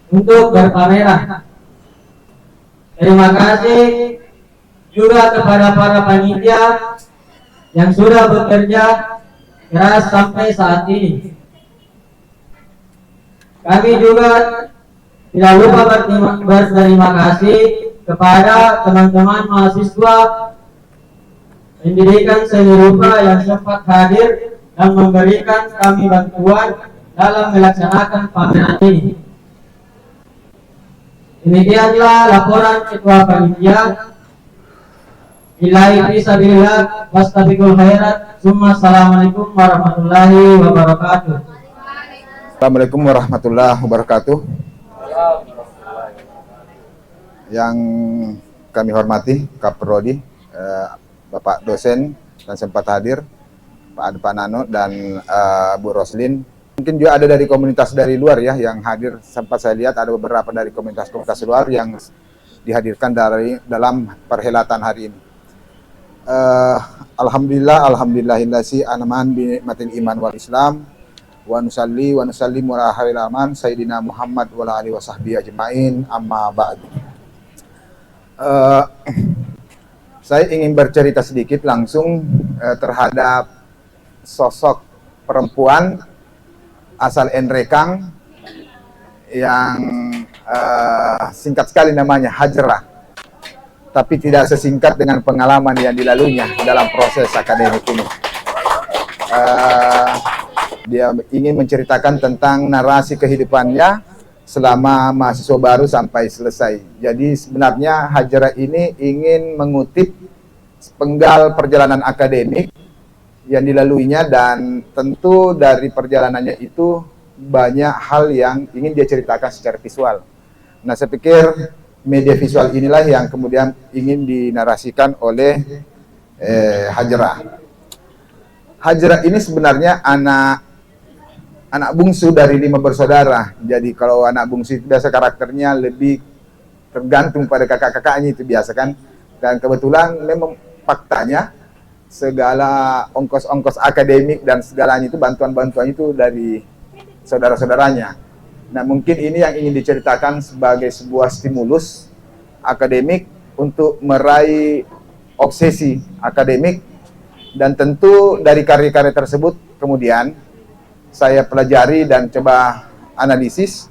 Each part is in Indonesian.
untuk berpameran. Terima kasih juga kepada para panitia yang sudah bekerja keras sampai saat ini. Kami juga tidak lupa berterima kasih kepada teman-teman mahasiswa pendidikan seni rupa yang sempat hadir dan memberikan kami bantuan dalam melaksanakan pameran ini. Demikianlah laporan Ketua Panitia. Billahi fisabilillah wastabiqul khairat. Assalamualaikum warahmatullahi wabarakatuh. Assalamualaikum warahmatullahi wabarakatuh. Yang kami hormati Kaprodi, Bapak dosen dan sempat hadir, Pak Nano dan Bu Roslin. Mungkin juga ada dari komunitas dari luar ya yang hadir. Sempat saya lihat ada beberapa dari komunitas-komunitas luar yang dihadirkan dalam perhelatan hari ini. Alhamdulillahillazi anaman bi nikmatil iman wal Islam wa nusalli wa nusallimu ala khairil aman sayyidina Muhammad wa ala alihi wasahbihi ajmain amma ba'du. Saya ingin bercerita sedikit langsung terhadap sosok perempuan asal Enrekang yang singkat sekali namanya Hajrah, tapi tidak sesingkat dengan pengalaman yang dilaluinya dalam proses akademik ini. Dia ingin menceritakan tentang narasi kehidupannya selama mahasiswa baru sampai selesai. Jadi sebenarnya Hajrah ini ingin mengutip penggal perjalanan akademik yang dilaluinya, dan tentu dari perjalanannya itu banyak hal yang ingin dia ceritakan secara visual. Nah, saya pikir media visual inilah yang kemudian ingin dinarasikan oleh Hajrah. Hajrah ini sebenarnya anak bungsu dari 5 bersaudara. Jadi kalau anak bungsu itu biasa karakternya lebih tergantung pada kakak-kakaknya, itu biasa kan. Dan kebetulan memang faktanya segala ongkos-ongkos akademik dan segalanya itu bantuan-bantuan itu dari saudara-saudaranya. Nah, mungkin ini yang ingin diceritakan sebagai sebuah stimulus akademik untuk meraih obsesi akademik, dan tentu dari karya-karya tersebut kemudian saya pelajari dan coba analisis.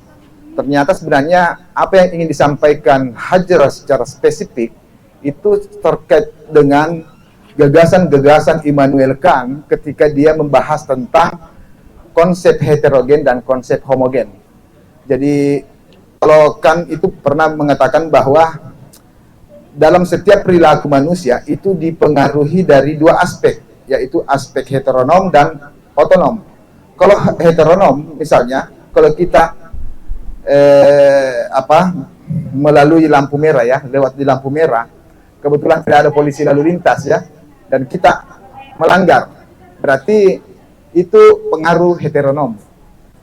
Ternyata sebenarnya apa yang ingin disampaikan Hajrah secara spesifik itu terkait dengan gagasan-gagasan Immanuel Kant ketika dia membahas tentang konsep heterogen dan konsep homogen. Jadi kalau Kant itu pernah mengatakan bahwa dalam setiap perilaku manusia itu dipengaruhi dari 2 aspek, yaitu aspek heteronom dan otonom. Kalau heteronom misalnya, kalau kita melalui lampu merah ya, lewat di lampu merah, kebetulan tidak ada polisi lalu lintas ya, dan kita melanggar, berarti itu pengaruh heteronom.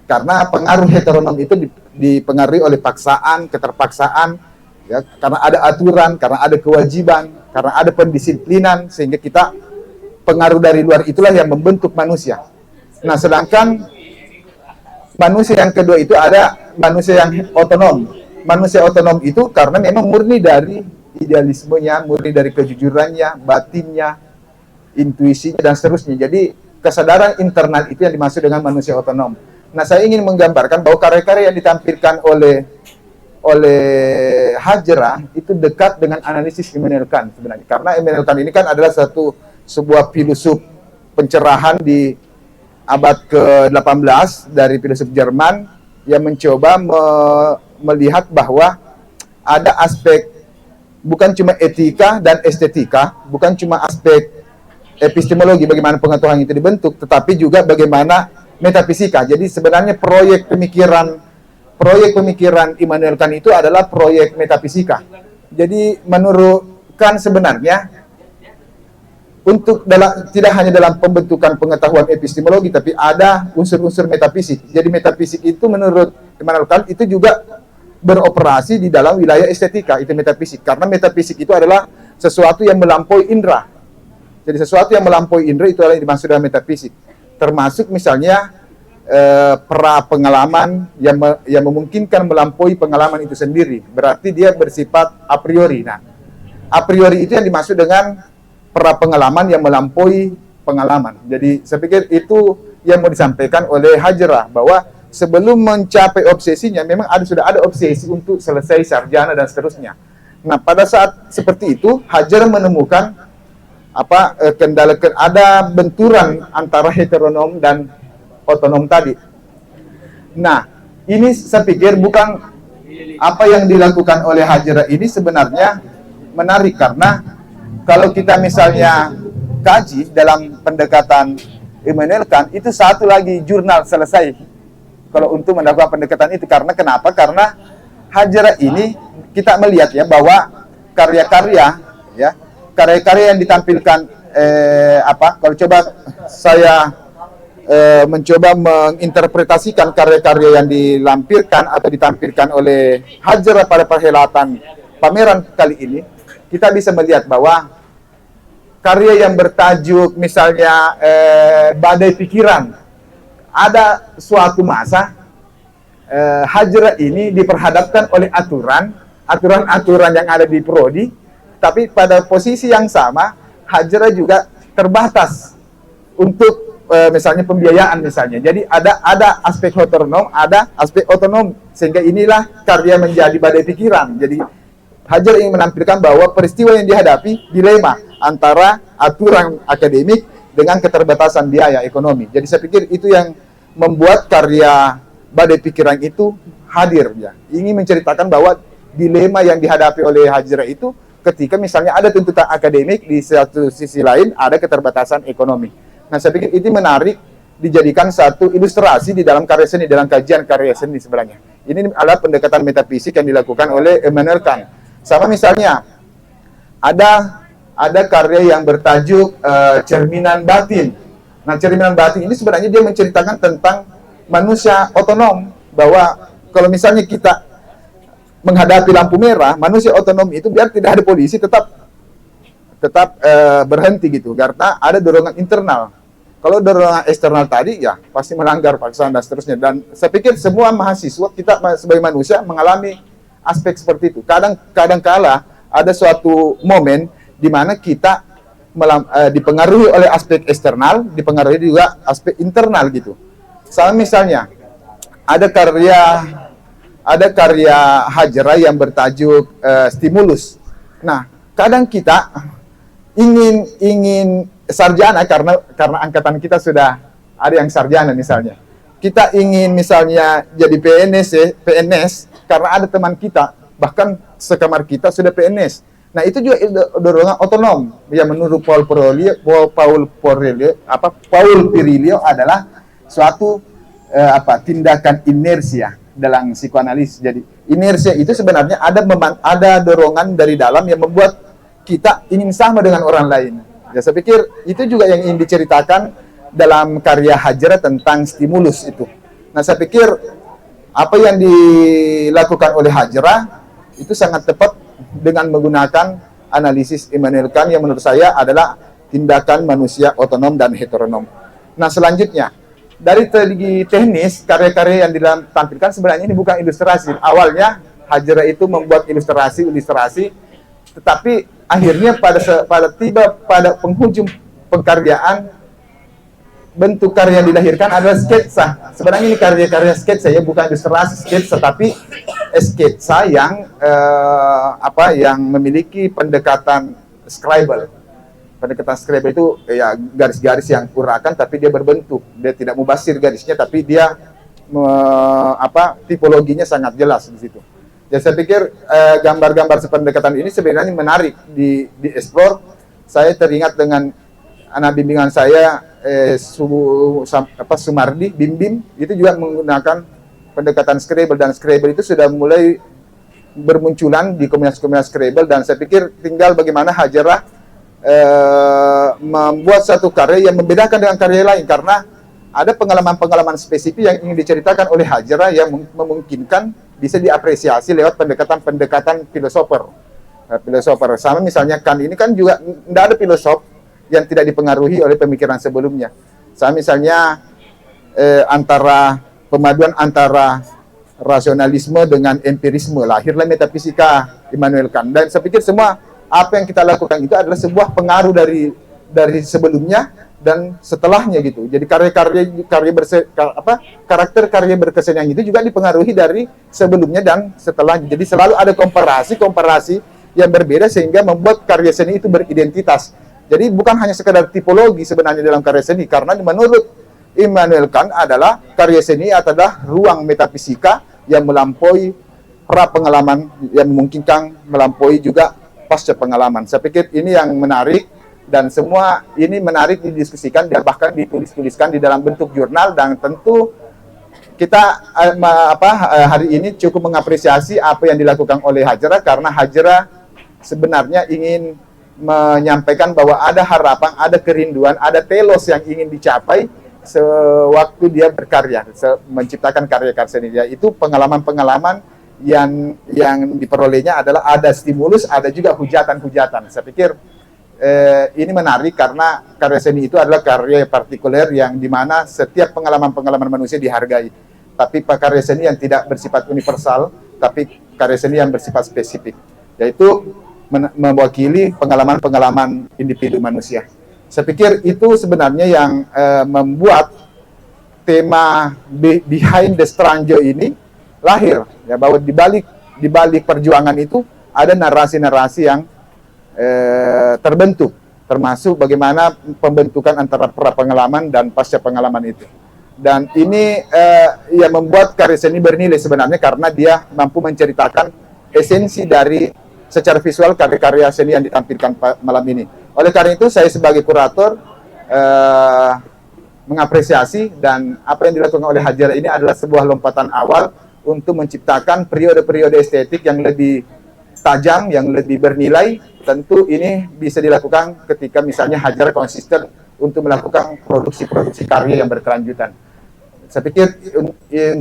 Karena pengaruh heteronom itu dipengaruhi oleh paksaan, keterpaksaan, ya, karena ada aturan, karena ada kewajiban, karena ada pendisiplinan, sehingga kita pengaruh dari luar itulah yang membentuk manusia. Nah, sedangkan manusia yang kedua itu ada manusia yang otonom. Manusia otonom itu karena memang murni dari idealismenya, murni dari kejujurannya, batinnya, intuisinya, dan seterusnya. Jadi kesadaran internal itu yang dimaksud dengan manusia otonom. Nah, saya ingin menggambarkan bahwa karya-karya yang ditampilkan oleh Hajrah itu dekat dengan analisis Immanuel Kant sebenarnya. Karena Immanuel Kant ini kan adalah sebuah filosof pencerahan di abad ke-18 dari filosof Jerman yang mencoba melihat bahwa ada aspek bukan cuma etika dan estetika, bukan cuma aspek epistemologi bagaimana pengetahuan itu dibentuk, tetapi juga bagaimana metafisika. Jadi sebenarnya proyek pemikiran Immanuel Kant itu adalah proyek metafisika. Jadi menurut Kant sebenarnya tidak hanya dalam pembentukan pengetahuan epistemologi, tapi ada unsur-unsur metafisik. Jadi metafisik itu menurut Immanuel Kant itu juga beroperasi di dalam wilayah estetika, itu metafisik. Karena metafisik itu adalah sesuatu yang melampaui indera. Jadi sesuatu yang melampaui indera itu adalah yang dimaksud dengan metafisik. Termasuk misalnya pra pengalaman yang memungkinkan melampaui pengalaman itu sendiri. Berarti dia bersifat a priori. Nah, a priori itu yang dimaksud dengan pra pengalaman yang melampaui pengalaman. Jadi saya pikir itu yang mau disampaikan oleh Hajrah, bahwa sebelum mencapai obsesinya memang sudah ada obsesi untuk selesai sarjana dan seterusnya. Nah, pada saat seperti itu Hajrah menemukan kendala, ada benturan antara heteronom dan otonom tadi. Nah, ini saya pikir bukan apa yang dilakukan oleh Hajrah ini sebenarnya menarik, karena kalau kita misalnya kaji dalam pendekatan Immanuel Kant, itu satu lagi jurnal selesai kalau untuk melakukan pendekatan itu. Karena kenapa? Karena Hajrah ini kita melihat ya bahwa karya-karya yang ditampilkan kalau coba saya mencoba menginterpretasikan karya-karya yang dilampirkan atau ditampilkan oleh Hajrah pada perhelatan pameran kali ini, kita bisa melihat bahwa karya yang bertajuk misalnya Badai Pikiran, ada suatu masa Hajrah ini diperhadapkan oleh aturan-aturan yang ada di prodi, tapi pada posisi yang sama Hajrah juga terbatas untuk misalnya pembiayaan misalnya. Jadi ada aspek heteronom, ada aspek otonom, sehingga inilah karya menjadi Badai Pikiran. Jadi Hajrah ingin menampilkan bahwa peristiwa yang dihadapi dilema antara aturan akademik dengan keterbatasan biaya ekonomi. Jadi saya pikir itu yang membuat karya Badai Pikiran itu hadir ya. Ingin menceritakan bahwa dilema yang dihadapi oleh Hajrah itu ketika misalnya ada tuntutan akademik, di satu sisi lain ada keterbatasan ekonomi. Nah, saya pikir itu menarik dijadikan satu ilustrasi di dalam karya seni, dalam kajian karya seni sebenarnya. Ini adalah pendekatan metafisik yang dilakukan oleh Immanuel Kant. Sama misalnya ada karya yang bertajuk Cerminan Batin. Nah, Cerminan Batin ini sebenarnya dia menceritakan tentang manusia otonom, bahwa kalau misalnya kita menghadapi lampu merah, manusia otonom itu biar tidak ada polisi tetap berhenti gitu, karena ada dorongan internal. Kalau dorongan eksternal tadi ya pasti melanggar paksaan dan seterusnya. Dan saya pikir semua mahasiswa kita sebagai manusia mengalami aspek seperti itu. Kadang kala ada suatu momen di mana kita dipengaruhi oleh aspek eksternal, dipengaruhi juga aspek internal gitu. Sama misalnya ada karya Hajrah yang bertajuk Stimulus. Nah, kadang kita ingin sarjana karena angkatan kita sudah ada yang sarjana misalnya. Kita ingin misalnya jadi PNS karena ada teman kita bahkan sekamar kita sudah PNS. Nah, itu juga dorongan otonom yang menurut Paul Virilio adalah suatu tindakan inersia dalam psikoanalisis. Jadi inersia itu sebenarnya ada dorongan dari dalam yang membuat kita ingin sama dengan orang lain. Ya, saya pikir itu juga yang ingin diceritakan dalam karya Hajrah tentang stimulus itu. Nah, saya pikir apa yang dilakukan oleh Hajrah itu sangat tepat dengan menggunakan analisis Immanuel Kant yang menurut saya adalah tindakan manusia otonom dan heteronom. Nah, selanjutnya dari segi teknis, karya-karya yang ditampilkan sebenarnya ini bukan ilustrasi. Awalnya Hajrah itu membuat ilustrasi, tetapi akhirnya pada penghujung pengkaryaan, bentuk karya yang dilahirkan adalah sketsa. Sebenarnya ini karya-karya sketsa ya, bukan ilustrasi sketsa, tapi sketsa yang yang memiliki pendekatan scribal. Pendekatan scribal itu ya garis-garis yang urakan tapi dia berbentuk. Dia tidak mubasir garisnya, tapi dia tipologinya sangat jelas di situ. Ya, saya pikir gambar-gambar sependekatan ini sebenarnya menarik dieksplor. Saya teringat dengan anak bimbingan saya Sumardi, Bim, itu juga menggunakan pendekatan Scrabble, dan Scrabble itu sudah mulai bermunculan di komunitas-komunitas Scrabble, dan saya pikir tinggal bagaimana Hajrah membuat satu karya yang membedakan dengan karya lain, karena ada pengalaman-pengalaman spesifik yang ingin diceritakan oleh Hajrah yang memungkinkan bisa diapresiasi lewat pendekatan filosofer. Sama misalnya Kant ini kan juga tidak ada filosof yang tidak dipengaruhi oleh pemikiran sebelumnya. Sama misalnya antara pemaduan antara rasionalisme dengan empirisme, lahirlah metafisika Immanuel Kant. Dan saya pikir semua apa yang kita lakukan itu adalah sebuah pengaruh dari sebelumnya dan setelahnya gitu. Jadi karakter karya berkesenian itu juga dipengaruhi dari sebelumnya dan setelahnya. Jadi selalu ada komparasi yang berbeda sehingga membuat karya seni itu beridentitas. Jadi bukan hanya sekedar tipologi sebenarnya dalam karya seni, karena menurut Immanuel Kant adalah karya seni adalah ruang metafisika yang melampaui pra pengalaman, yang memungkinkan melampaui juga pasca pengalaman. Saya pikir ini yang menarik, dan semua ini menarik didiskusikan dan bahkan ditulis-tuliskan di dalam bentuk jurnal. Dan tentu kita hari ini cukup mengapresiasi apa yang dilakukan oleh Hajra, karena Hajra sebenarnya ingin menyampaikan bahwa ada harapan, ada kerinduan, ada telos yang ingin dicapai sewaktu dia berkarya, menciptakan karya-karya seni. Itu pengalaman-pengalaman yang diperolehnya adalah ada stimulus, ada juga hujatan-hujatan. Saya pikir ini menarik karena karya seni itu adalah karya partikuler yang dimana setiap pengalaman-pengalaman manusia dihargai. Tapi karya seni yang tidak bersifat universal, tapi karya seni yang bersifat spesifik, yaitu mewakili pengalaman-pengalaman individu manusia. Saya pikir itu sebenarnya yang membuat tema Behind the Stranger ini lahir, ya, bahwa di balik perjuangan itu ada narasi-narasi yang terbentuk, termasuk bagaimana pembentukan antara pra pengalaman dan pasca pengalaman itu. Dan ini yang membuat karya seni bernilai sebenarnya, karena dia mampu menceritakan esensi dari secara visual karya-karya seni yang ditampilkan malam ini. Oleh karena itu saya sebagai kurator mengapresiasi, dan apa yang dilakukan oleh Hajra ini adalah sebuah lompatan awal untuk menciptakan periode-periode estetik yang lebih tajam, yang lebih bernilai. Tentu ini bisa dilakukan ketika misalnya Hajra konsisten untuk melakukan produksi-produksi karya yang berkelanjutan. Saya pikir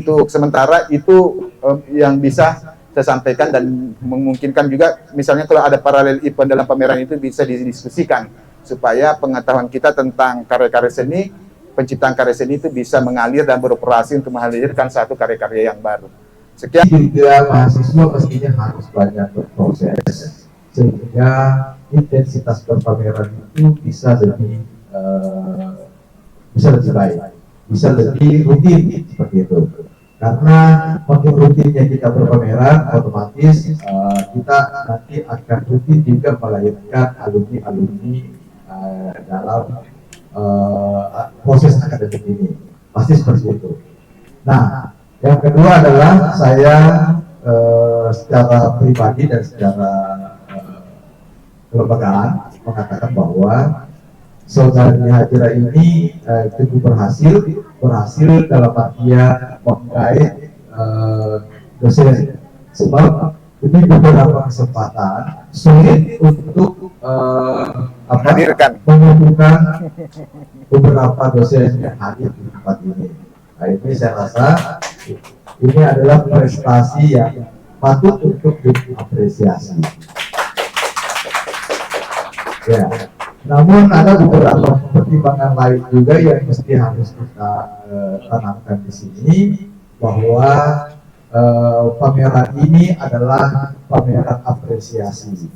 untuk sementara itu yang bisa saya sampaikan, dan memungkinkan juga misalnya kalau ada paralel event dalam pameran itu bisa didiskusikan supaya pengetahuan kita tentang karya-karya seni, penciptaan karya seni itu bisa mengalir dan beroperasi untuk menghadirkan satu karya-karya yang baru. Sekian. Juga mahasiswa pastinya harus banyak berproses sehingga intensitas berpameran itu bisa lebih baik, bisa lebih rutin seperti itu. Karena makin rutinnya kita berpameran, otomatis kita nanti akan rutin juga melahirkan alumni-alumni dalam proses akademik ini. Pasti seperti itu. Nah, yang kedua adalah saya secara pribadi dan secara kelembagaan mengatakan bahwa saudari Hajra ini cukup berhasil dalam artian menggait dosen, sebab ini beberapa kesempatan sulit untuk mengumpulkan beberapa dosen yang hadir di tempat ini. Nah, ini saya rasa ini adalah prestasi yang patut untuk diapresiasi. Ya. Namun ada beberapa pertimbangan lain juga yang mesti harus kita tanamkan di sini, bahwa pameran ini adalah pameran apresiasi.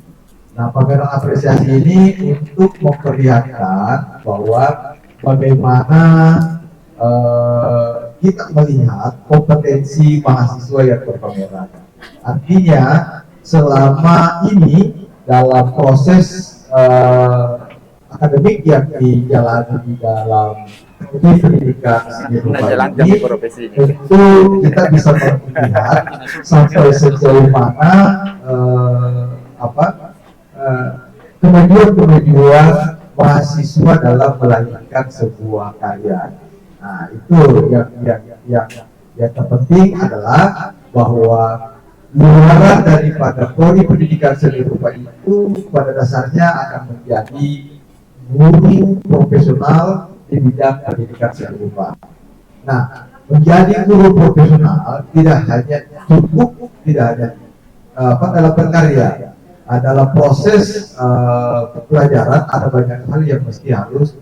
Nah, pameran apresiasi ini untuk memperlihatkan bahwa bagaimana kita melihat kompetensi mahasiswa yang berpameran. Artinya selama ini dalam proses akademik yang dijalani di dalam pendidikan seni rupa ini, tentu kita bisa melihat sampai sejauh mana kemajuan mahasiswa dalam melahirkan sebuah karya. Nah, itu yang terpenting adalah bahwa luaran daripada prodi pendidikan seni rupa itu pada dasarnya akan menjadi guru profesional di bidang pendidikan seni rupa. Nah, menjadi guru profesional tidak hanya dalam berkarya, dalam proses pelajaran ada banyak hal yang mesti harus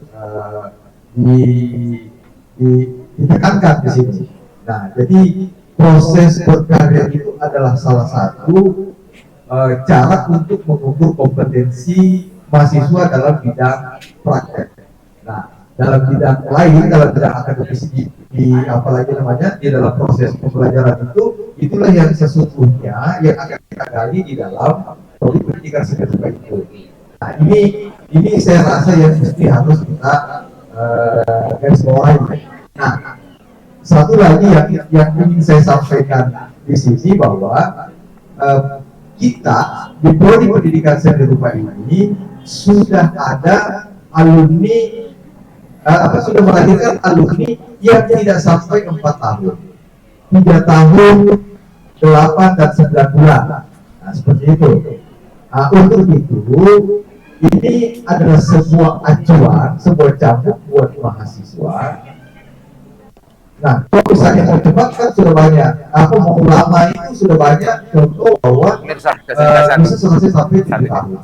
ditekankan di sini. Nah, jadi proses berkarya itu adalah salah satu cara untuk mengukur kompetensi mahasiswa dalam bidang praktek. Nah, dalam bidang lain, dalam bidang akademis di apalagi namanya di dalam proses pembelajaran itu, itulah yang sesungguhnya yang akan kita gali di dalam prodi pendidikan seni rupa itu. Nah, ini saya rasa yang mesti harus kita garis bawahi. Nah, satu lagi yang ingin saya sampaikan di sini bahwa kita di prodi pendidikan seni rupa ini sudah ada alumni sudah melahirkan alumni yang tidak sampai 4 tahun, 3 tahun, 8 dan 9 bulan. Nah, seperti itu. Nah, untuk itu ini adalah sebuah acuan, sebuah cambuk buat mahasiswa. Nah, kalau misalnya mau cepat kan sudah banyak, mau lama itu sudah banyak contoh bahwa bisa selesai sampai 7 tahun.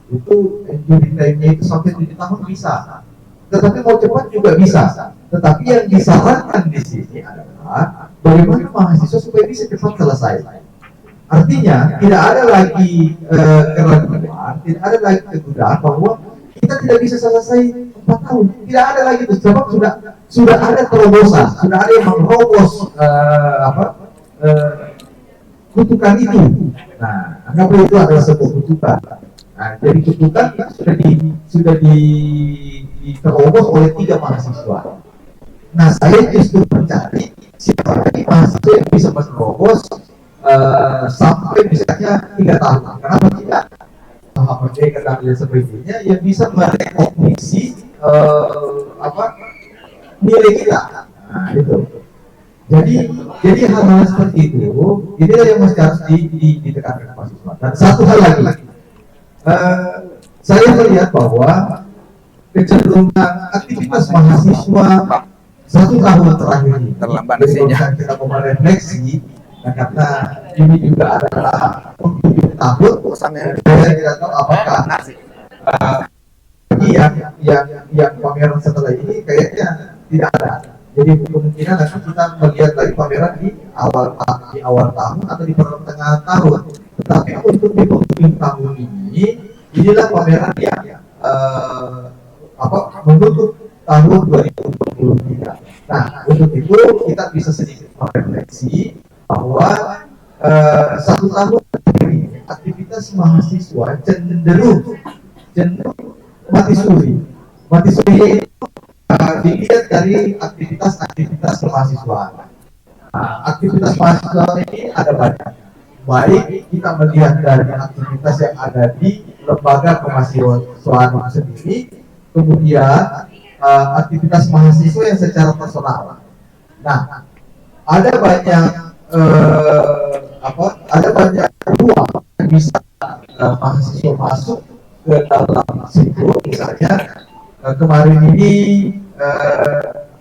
Itu unit time-nya itu sampai 7 tahun bisa. Tetapi mau cepat juga bisa. Tetapi yang disarankan di sini adalah bagaimana mahasiswa supaya bisa cepat selesai. Artinya tidak ada lagi keraguan, tidak ada lagi kegundahan bahwa kita tidak bisa selesai 4 tahun. Tidak ada lagi itu, sebab sudah ada terobosan, sudah ada yang menerobos kutukan itu. Nah, anggap itu adalah sebuah kutukan. Nah, jadi kutukan itu sudah diterobos oleh 3 mahasiswa. Nah, saya justru mencari siapa lagi mahasiswa yang bisa menerobos sampai misalnya 3 tahun. Kenapa tidak? Tahap merdeka dan lain sebagainya yang bisa merekognisi nilai kita. Nah, itu. Jadi hal-hal seperti itu, inilah yang mesti harus ditekankan mahasiswa. Dan satu hal lagi, saya melihat bahwa kecenderungan aktivitas mahasiswa 1 tahun terakhir ini, terlambat kalau kita mau merefleksi, karena ini juga adalah penghujung tahun, saya tidak tahu apakah yang pameran setelah ini kayaknya tidak ada. Jadi kemungkinan nanti kita melihat lagi pameran di awal tahun atau di pertengahan tahun. Tetapi untuk di penghujung tahun ini, inilah pameran yang menutup tahun 2023. Nah, untuk itu kita bisa sedikit merefleksi bahwa 1 tahun ini aktivitas mahasiswa cenderung mati suri. Mati suri itu dilihat dari aktivitas kemahasiswaan. Aktivitas mahasiswa ini ada banyak. Baik kita melihat dari aktivitas yang ada di lembaga kemahasiswaan itu sendiri, kemudian aktivitas mahasiswa yang secara personal. Nah, ada banyak ruang yang bisa mahasiswa masuk ke dalam situ. Misalnya kemarin ini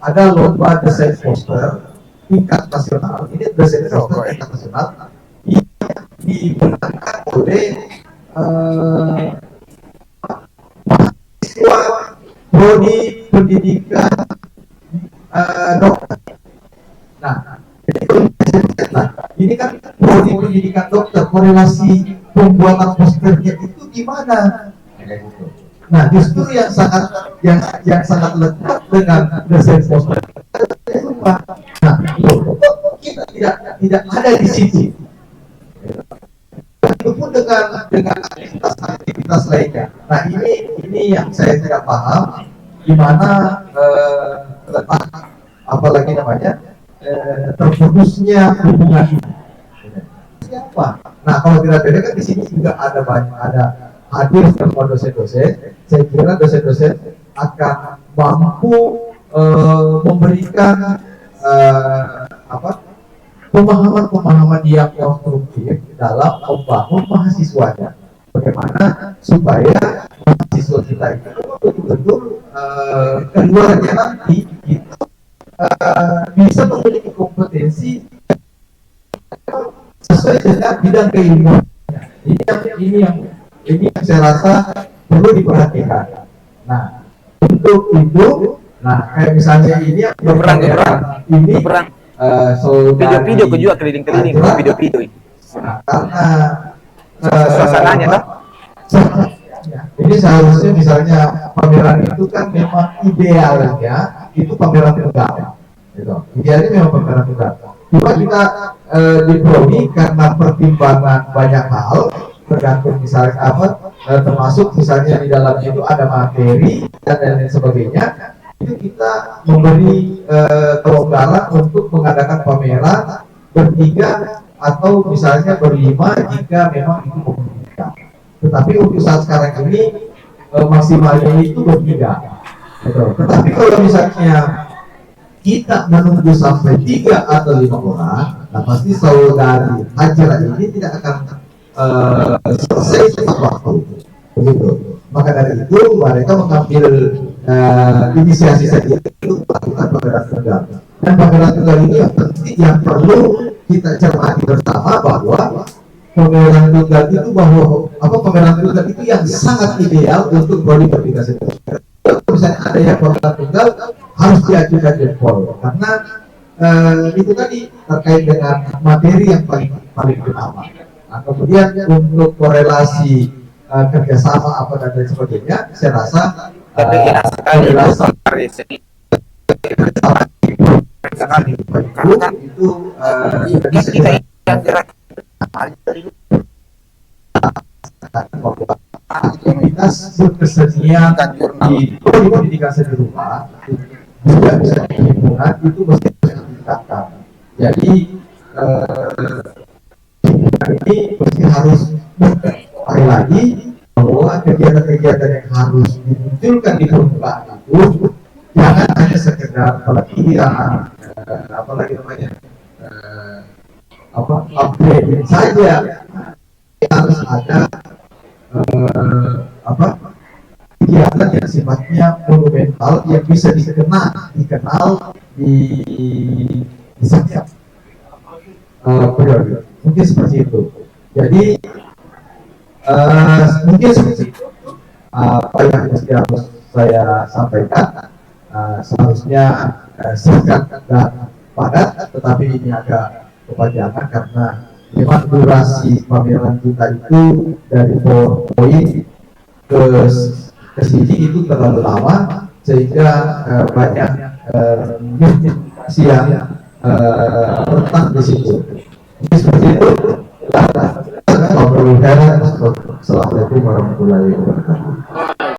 ada lomba desain poster tingkat nasional. Ini desain poster tingkat nasional yang dimenangkan oleh mahasiswa prodi pendidikan dokter. Nah, ini kan prodi pendidikan dokter, korelasi pembuatan posternya itu gimana? Nah, justru yang sangat lekat dengan desain poster. Nah, kita tidak ada di situ. Itu pun dengan aktivitas lainnya. Nah, ini yang saya tidak paham, di mana letak apalagi namanya terputusnya hubungan ini. Siapa? Nah, kalau tidak beda kan di sini juga ada hadir semua dosen-dosen. Saya kira dosen-dosen akan mampu memberikan pemahaman yang konstruktif dalam membangun mahasiswanya. Bagaimana supaya mahasiswa kita itu betul-betul keluarnya nanti itu bisa memiliki kompetensi sesuai dengan bidang keilmuan. Ini yang saya rasa perlu diperhatikan. Nah, untuk itu, Nah, kayak misalnya ini Berperang, ini berperang. saudari Video-video ke juga keliling-keliling, Ajra. video-video. Nah, karena Suasananya toh. ini seharusnya misalnya pameran itu kan memang idealnya itu pameran tunggal, gitu. Idealnya memang pameran tunggal. Cuma kita di Prodi karena pertimbangan banyak hal, tergantung misalnya apa, termasuk misalnya di dalamnya itu ada materi dan lain sebagainya, itu kita memberi kelonggaran untuk mengadakan pameran bertiga atau misalnya berlima jika memang itu memungkinkan. Tetapi untuk saat sekarang ini maksimalnya itu bertiga. Gitu. Tetapi kalau misalnya kita menunggu sampai 3 atau 5 orang, nah pasti saudari Hajra ini tidak akan selesai tepat waktu. Begitu. Maka dari itu mereka mengambil inisiasi saja untuk melakukan pameran tunggal. Dan pameran tunggal ini yang penting, yang perlu kita cermati bersama bahwa pameran tunggal itu pameran tunggal itu yang sangat ideal untuk prodi bertiga sendiri. Misalnya ada yang pameran tunggal harus diajukan jempol karena itu tadi terkait dengan materi yang paling utama. Nah, kemudian untuk korelasi kerjasama apa dan lain sebagainya, saya rasa korelasi itu komunitas berkesenian di pendidikan seni rupa juga bisa himpunan itu mesti ditingkatkan. Jadi ini mesti harus sekali lagi bahwa kegiatan-kegiatan yang harus dimunculkan di permukaan itu jangan hanya sekedar pelatihan, apalagi namanya upgrading saja. Harus ada kegiatan yang sifatnya monumental yang bisa dikenal di setiap periode. Mungkin seperti itu. Jadi mungkin seperti itu apa yang harus saya sampaikan. Seharusnya singkat dan padat, tetapi ini agak kepanjangan karena memang durasi pameran kita itu dari poin ke sini itu terlalu lama sehingga banyak miskomunikasi yang rentan di situ. Jadi seperti itu. Assalamualaikum warahmatullahi wabarakatuh.